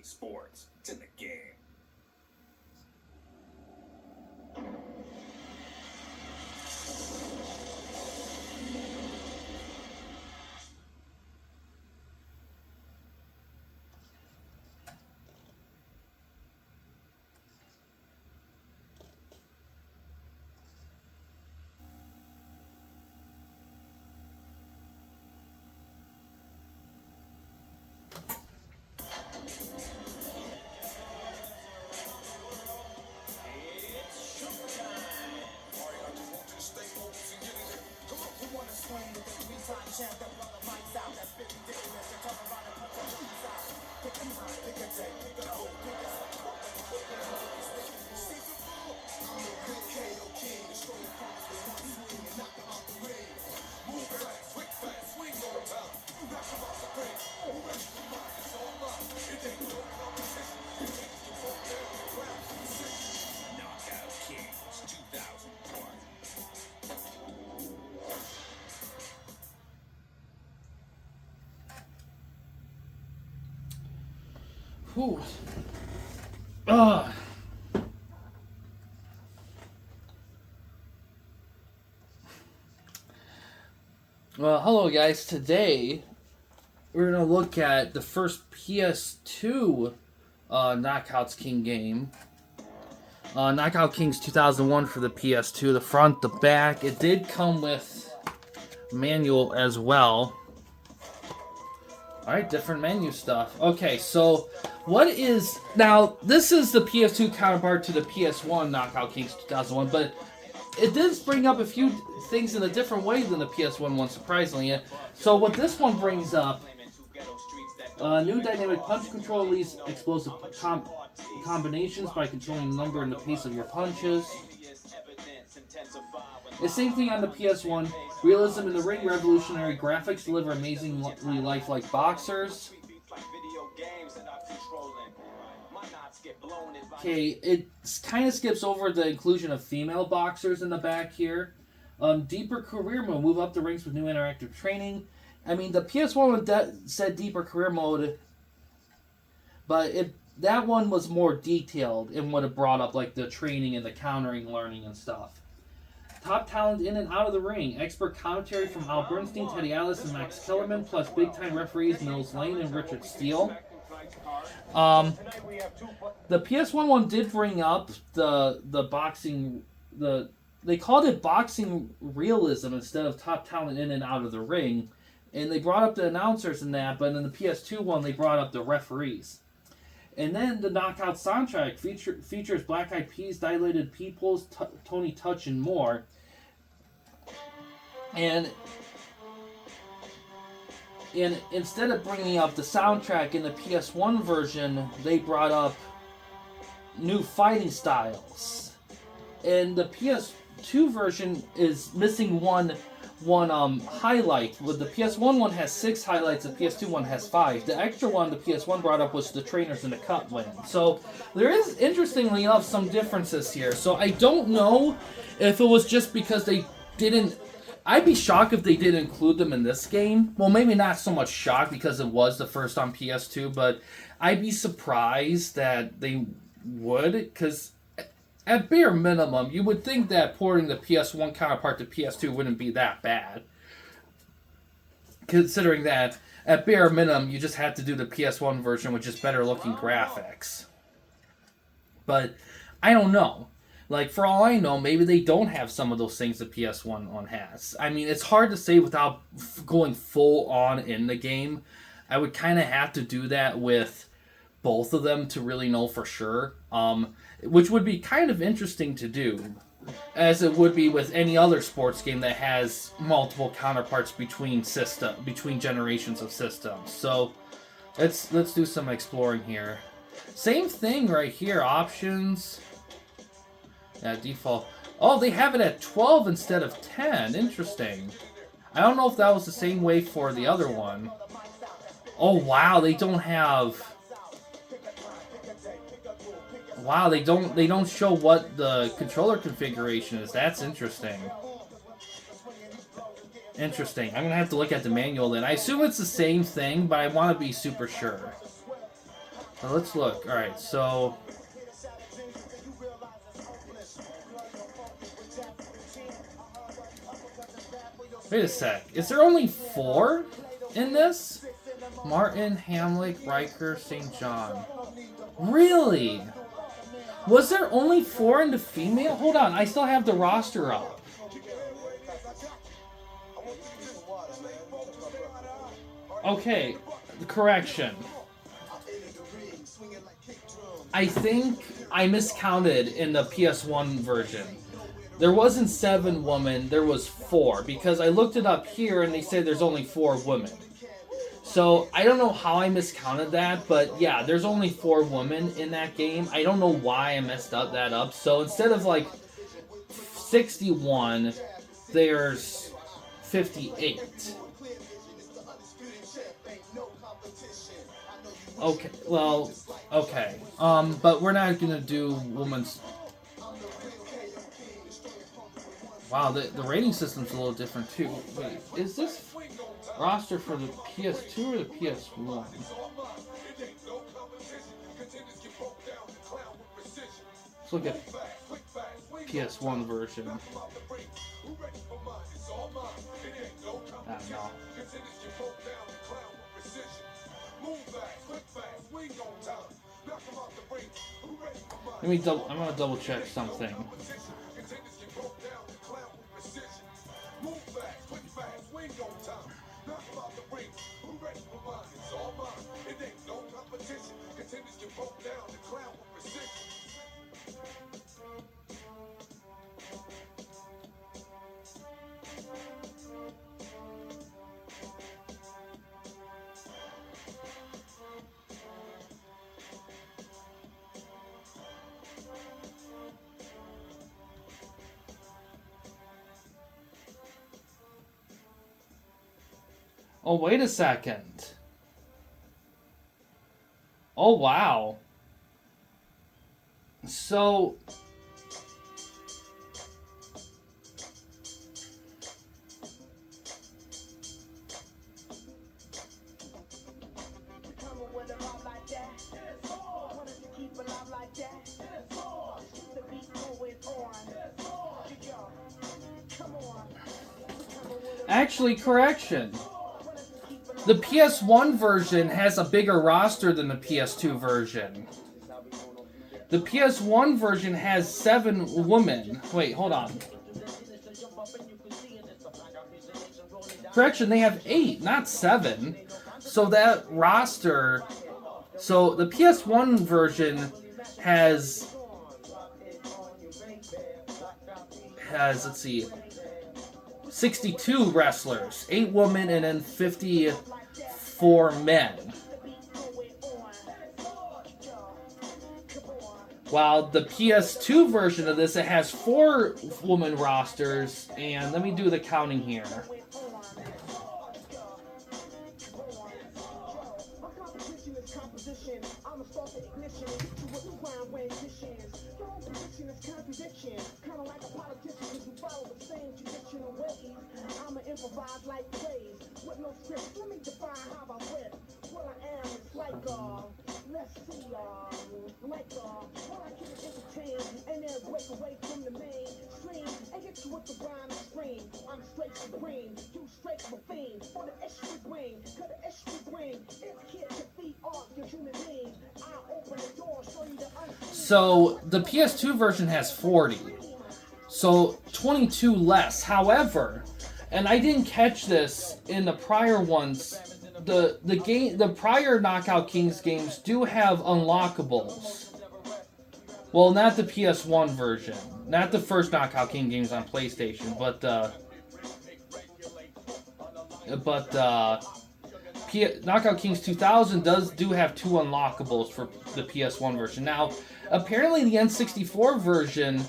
sports. It's in the game. Whew. Well, hello guys. Today we're gonna look at the first PS2 Knockouts King game. Knockout Kings 2001 for the PS2. The front, the back. It did come with manual as well. Alright, different menu stuff. Okay, so what is... Now, this is the PS2 counterpart to the PS1 Knockout Kings 2001, but it did bring up a few things in a different way than the PS1 one, surprisingly. So what this one brings up, new dynamic punch control leads explosive combinations by controlling the number and the pace of your punches. The same thing on the PS1. Realism in the ring, revolutionary graphics deliver amazingly lifelike boxers. Okay, it kind of skips over the inclusion of female boxers in the back here. Deeper career mode, move up the ranks with new interactive training. I mean, the PS1 one said deeper career mode, but that one was more detailed in what it brought up, like the training and the countering, learning and stuff. Top talent in and out of the ring. Expert commentary from Al Bernstein, Teddy Atlas, and Max Kellerman, plus big-time referees Mills Lane and Richard Steele. The PS1 one did bring up the boxing... They called it boxing realism instead of top talent in and out of the ring. And they brought up the announcers in that, but in the PS2 one, they brought up the referees. And then the Knockout soundtrack features Black Eyed Peas, Dilated Peoples, Tony Touch, and more. And instead of bringing up the soundtrack in the PS1 version, they brought up new fighting styles. And the PS2 version is missing one highlight. With the PS1 one has 6 highlights, the PS2 one has 5. The extra one the PS1 brought up was the trainers in the cut win. So there is, interestingly enough, some differences here. So I don't know if it was just because they didn't... I'd be shocked if they did include them in this game. Well, maybe not so much shocked because it was the first on PS2, but I'd be surprised that they would, because at bare minimum, you would think that porting the PS1 counterpart to PS2 wouldn't be that bad. Considering that, at bare minimum, you just had to do the PS1 version with just better looking graphics. But, I don't know. Like, for all I know, maybe they don't have some of those things the PS1 one has. I mean, it's hard to say without going full on in the game. I would kind of have to do that with both of them to really know for sure. Which would be kind of interesting to do, as it would be with any other sports game that has multiple counterparts between generations of systems. So let's do some exploring here. Same thing right here. Options. Yeah, default. Oh, they have it at 12 instead of 10. Interesting. I don't know if that was the same way for the other one. Oh wow, they don't have. Wow, they don't show what the controller configuration is. That's interesting. Interesting. I'm gonna have to look at the manual then. I assume it's the same thing, but I want to be super sure. Let's look. Alright, so... Wait a sec. Is there only 4 in this? Martin, Hamlet, Riker, St. John. Really? Was there only 4 in the female? Hold on, I still have the roster up. Okay, correction. I think I miscounted in the PS1 version. There wasn't 7 women, there was 4. Because I looked it up here and they said there's only 4 women. So, I don't know how I miscounted that, but yeah, there's only 4 women in that game. I don't know why I messed that up. So, instead of like 61, there's 58. Okay, well, okay. But we're not gonna do women's... Wow, the rating system's a little different too. Wait, is this roster for the PS2 or the PS1? Let's look at PS1 version. I don't know. I'm gonna double check something. Oh, wait a second. Oh, wow. So... Actually, correction. The PS1 version has a bigger roster than the PS2 version. The PS1 version has 7 women. Wait, hold on. Correction, they have 8, not 7. So that roster... So the PS1 version has, let's see, 62 wrestlers, 8 women, and then 54 men. While the PS2 version of this, it has 4 woman rosters, and let me do the counting here. So the PS2 version has 40, so 22 less. However, and I didn't catch this in the prior ones, the prior Knockout Kings games do have unlockables. Well, not the PS1 version, not the first Knockout King games on PlayStation, but Knockout Kings 2000 do have 2 unlockables for the PS1 version. Now, apparently the N64 version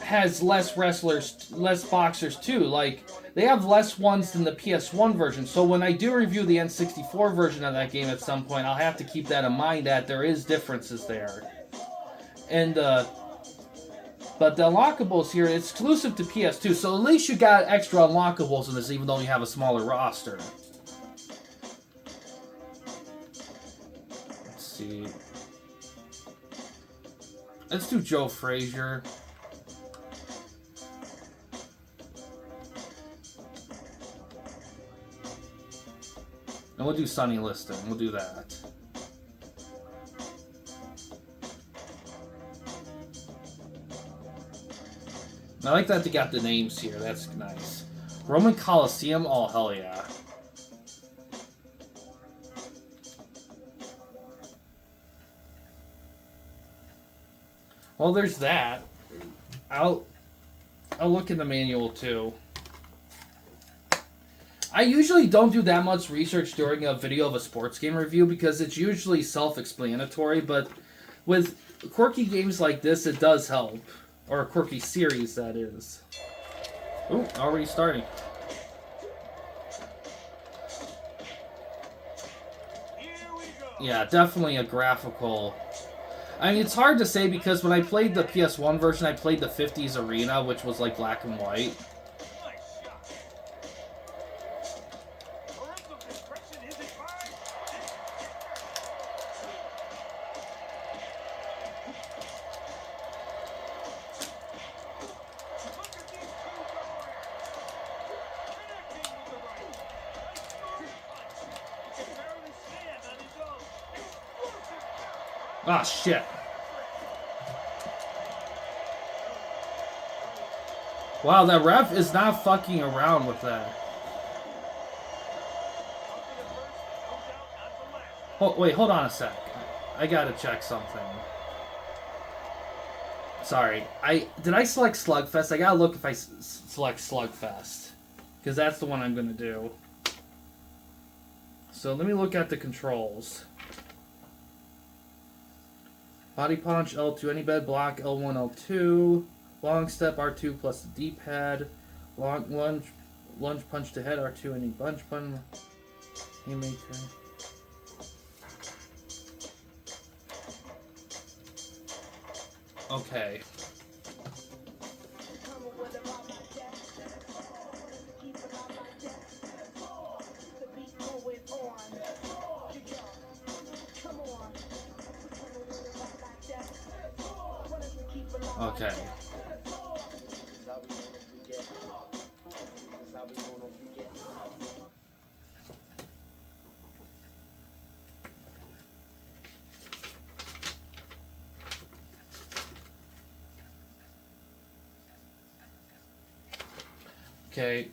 has less wrestlers, less boxers too. Like, they have less ones than the PS1 version. So when I do review the N64 version of that game at some point, I'll have to keep that in mind that there is differences there. And but the unlockables here, it's exclusive to PS2, so at least you got extra unlockables in this, even though you have a smaller roster. Let's see. Let's do Joe Frazier. And we'll do Sonny Liston. We'll do that. I like that they got the names here. That's nice. Roman Coliseum? Oh, hell yeah. Well, there's that. I'll look in the manual, too. I usually don't do that much research during a video of a sports game review because it's usually self-explanatory, but with quirky games like this, it does help. Or a quirky series, that is. Ooh, already starting. Yeah, definitely a graphical... I mean, it's hard to say because when I played the PS1 version, I played the 50s Arena, which was like black and white. Ah, shit. Wow, that ref is not fucking around with that. Oh, wait, hold on a sec. I gotta check something. Sorry. Did I select Slugfest? I gotta look if I select Slugfest. Because that's the one I'm gonna do. So let me look at the controls. Body punch, L2, any bed block, L1, L2. Long step, R2 plus the D-pad. Long lunge punch to head, R2, any bunch button. Haymaker. Okay. Okay. Okay.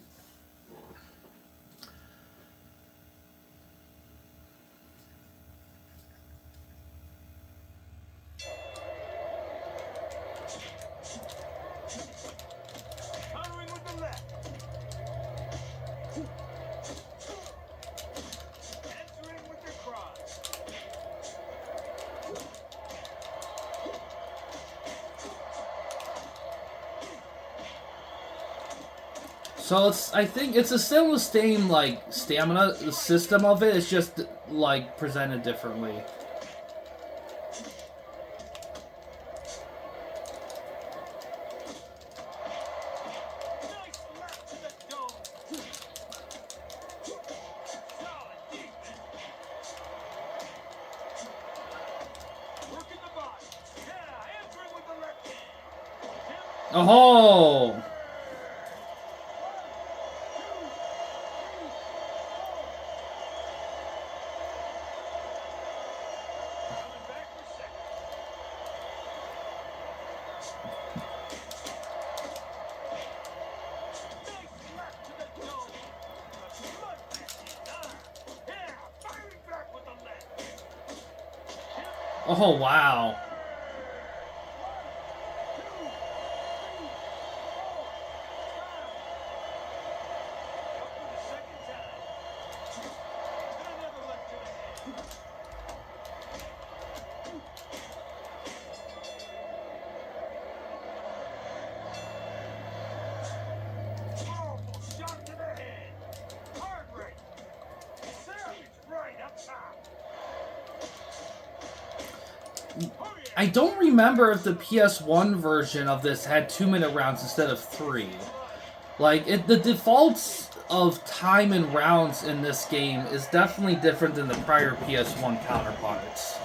So I think it's a similar same like stamina system of it. It's just like presented differently. Oh. Oh, wow. I don't remember if the PS1 version of this had 2-minute rounds instead of 3. Like, the defaults of time and rounds in this game is definitely different than the prior PS1 counterparts.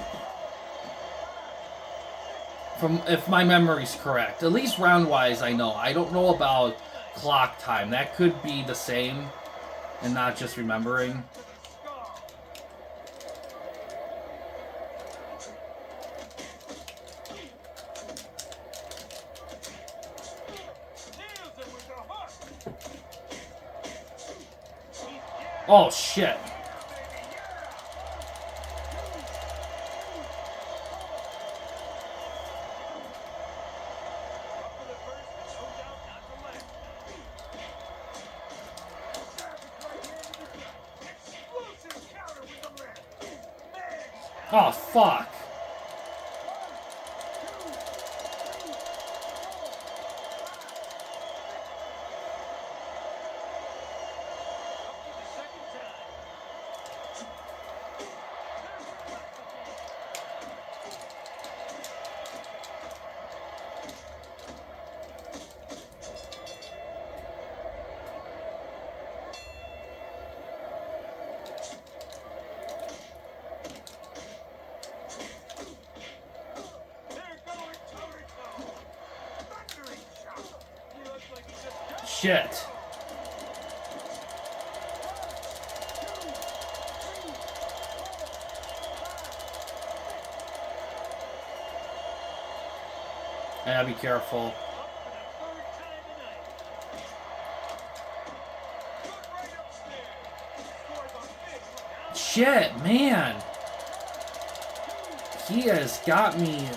From if my memory's correct. At least round-wise, I know. I don't know about clock time. That could be the same and not just remembering. Oh, shit. Oh, fuck. Shit. I gotta be careful. Shit, man. He has got me.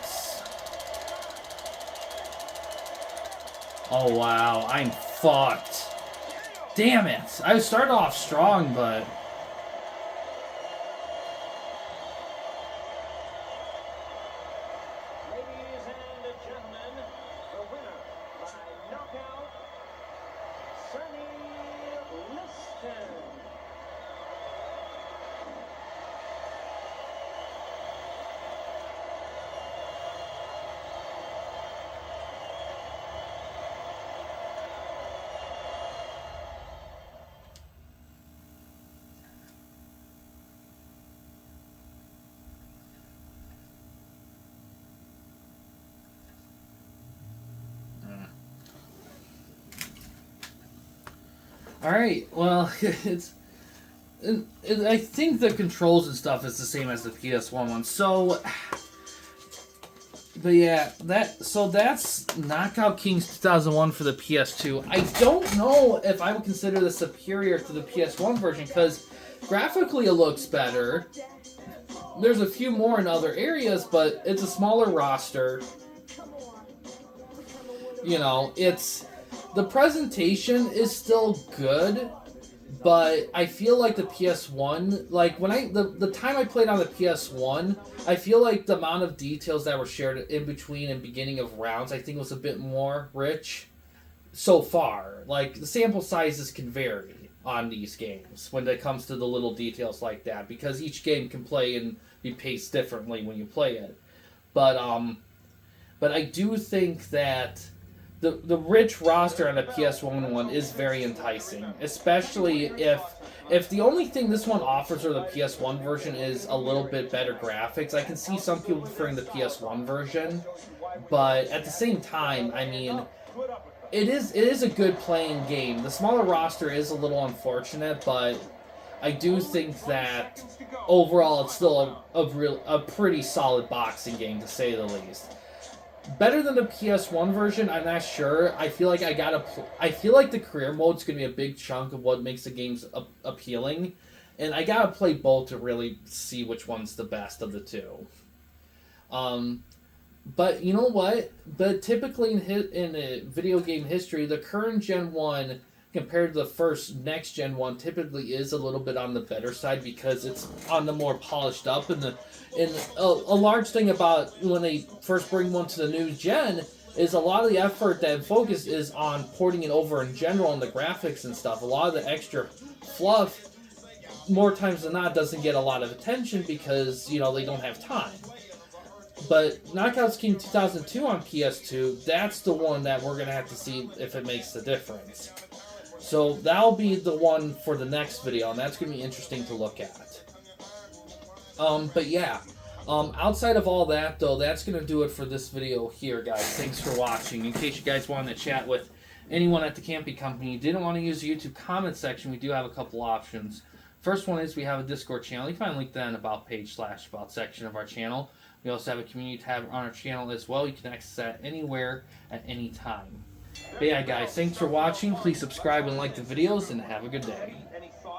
Oh, wow. I'm fucked. Damn it. I started off strong, but... Ladies and gentlemen, the winner by knockout, Sonny Liston. Alright, well, I think the controls and stuff is the same as the PS1 one. So, but yeah, that's Knockout Kings 2001 for the PS2. I don't know if I would consider this superior to the PS1 version, because graphically it looks better. There's a few more in other areas, but it's a smaller roster. You know, the presentation is still good, but I feel like the PS1, like when the time I played on the PS1, I feel like the amount of details that were shared in between and beginning of rounds, I think was a bit more rich so far. Like, the sample sizes can vary on these games when it comes to the little details like that, because each game can play and be paced differently when you play it. But I do think that the rich roster on the PS1 one is very enticing, especially if the only thing this one offers or the PS1 version is a little bit better graphics. I can see some people preferring the PS1 version, but at the same time, I mean, it is a good playing game. The smaller roster is a little unfortunate, but I do think that overall it's still a pretty solid boxing game, to say the least. Better than the PS1 version, I'm not sure. I feel like I feel like the career mode's gonna be a big chunk of what makes the games appealing, and I gotta play both to really see which one's the best of the two. But you know what? But typically in a video game history, the current Gen 1 compared to the first next Gen 1 typically is a little bit on the better side, because it's on the more polished up, and a large thing about when they first bring one to the new gen is a lot of the effort that focus is on porting it over in general and the graphics and stuff. A lot of the extra fluff, more times than not, doesn't get a lot of attention because, you know, they don't have time. But Knockouts King 2002 on PS2, that's the one that we're going to have to see if it makes the difference. So that'll be the one for the next video, and that's going to be interesting to look at. But yeah, Outside of all that, though, that's going to do it for this video here, guys. Thanks for watching. In case you guys wanted to chat with anyone at the camping company, you didn't want to use the YouTube comment section, we do have a couple options. First one is we have a Discord channel. You can find a link to that in About page / About section of our channel. We also have a community tab on our channel as well. You can access that anywhere at any time. But yeah, guys, thanks for watching. Please subscribe and like the videos, and have a good day.